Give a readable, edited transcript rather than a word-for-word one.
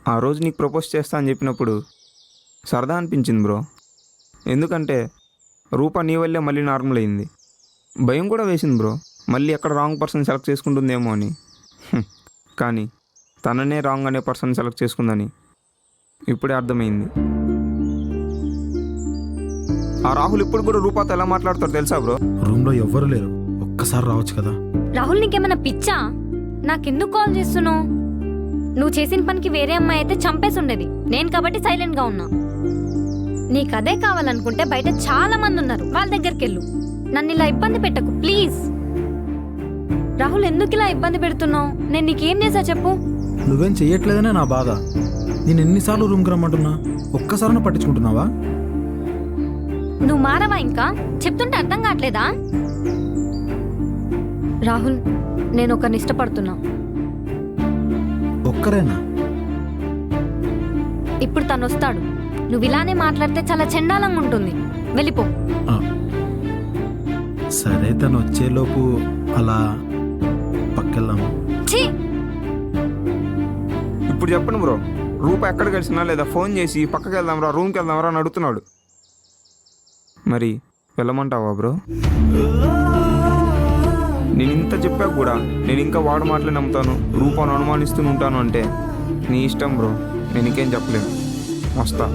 ఆ రోజు నీకు ప్రపోజ్ చేస్తా అని చెప్పినప్పుడు సరదా అనిపించింది బ్రో. ఎందుకంటే రూప నీ వల్లే మళ్ళీ నార్మల్ అయింది. భయం కూడా వేసింది బ్రో, మళ్ళీ ఎక్కడ రాంగ్ పర్సన్ సెలెక్ట్ చేసుకుంటుందేమో అని. హ్మ్. కానీ తననే రాంగ్ అనే పర్సన్ సెలెక్ట్ చేసుకుందని ఇప్పుడే అర్థమైంది. ఆ రాహుల్ ఇప్పుడు కూడా రూపాతో ఎలా మాట్లాడతాడు తెలుసా బ్రో? రూమ్లో ఎవ్వరు లేరు, ఒక్కసారి రావచ్చు కదా. రాహుల్ నీకేమైనా పిచ్చా? నాకెందుకు కాల్ చేస్తున్నావు? నువ్వు చేసిన పనికి వేరే అమ్మాయి అయితే చంపేసి ఉండేది. నేను కాబట్టి సైలెంట్ గా ఉన్నా. నీకు అదే కావాలనుకుంటే బయట చాలా మంది ఉన్నారు, వాళ్ళ దగ్గరికి వెళ్ళు. నన్ను ఇలా ఇబ్బంది పెట్టకు ప్లీజ్. రాహుల్ ఎందుకు ఇలా ఇబ్బంది పెడుతున్నావు? నేను నీకేం చేశా చెప్పు? నువ్వేం చెయ్యట్లేదనే నా బాధ. నేను ఎన్నిసార్లు రూమ్కి రమ్మంటున్నా, ఒక్కసారి పట్టించుకుంటున్నావా? నువ్వు మారవా? ఇంకా చెప్తుంటే అర్థం కావట్లేదా? రాహుల్, నేను ఒకరిని ఇష్టపడుతున్నా. ఒక్కరేనా? ఇప్పుడు తను వస్తాడు. నువ్వు ఇలానే మాట్లాడితే చాలా చండాలంగా ఉంటుంది. వెళ్ళిపో. సరే, తను వచ్చేలోపు అలా పక్కెళ్దాము. ఛీ! ఇప్పుడు చెప్పండి బ్రో, రూప ఎక్కడ కలిసినా లేదా ఫోన్ చేసి పక్కకి వెళ్దాంరా, రూమ్కి వెళ్దాంరా అని అడుగుతున్నాడు. మరి వెళ్ళమంటావా బ్రో? నేను ఇంత చెప్పాక కూడా నేను ఇంకా వాడు మాటలే నమ్ముతాను, రూపాను అనుమానిస్తూ ఉంటాను అంటే నీ ఇష్టం బ్రో, నేను ఇంకేం చెప్పలేను. వస్తా.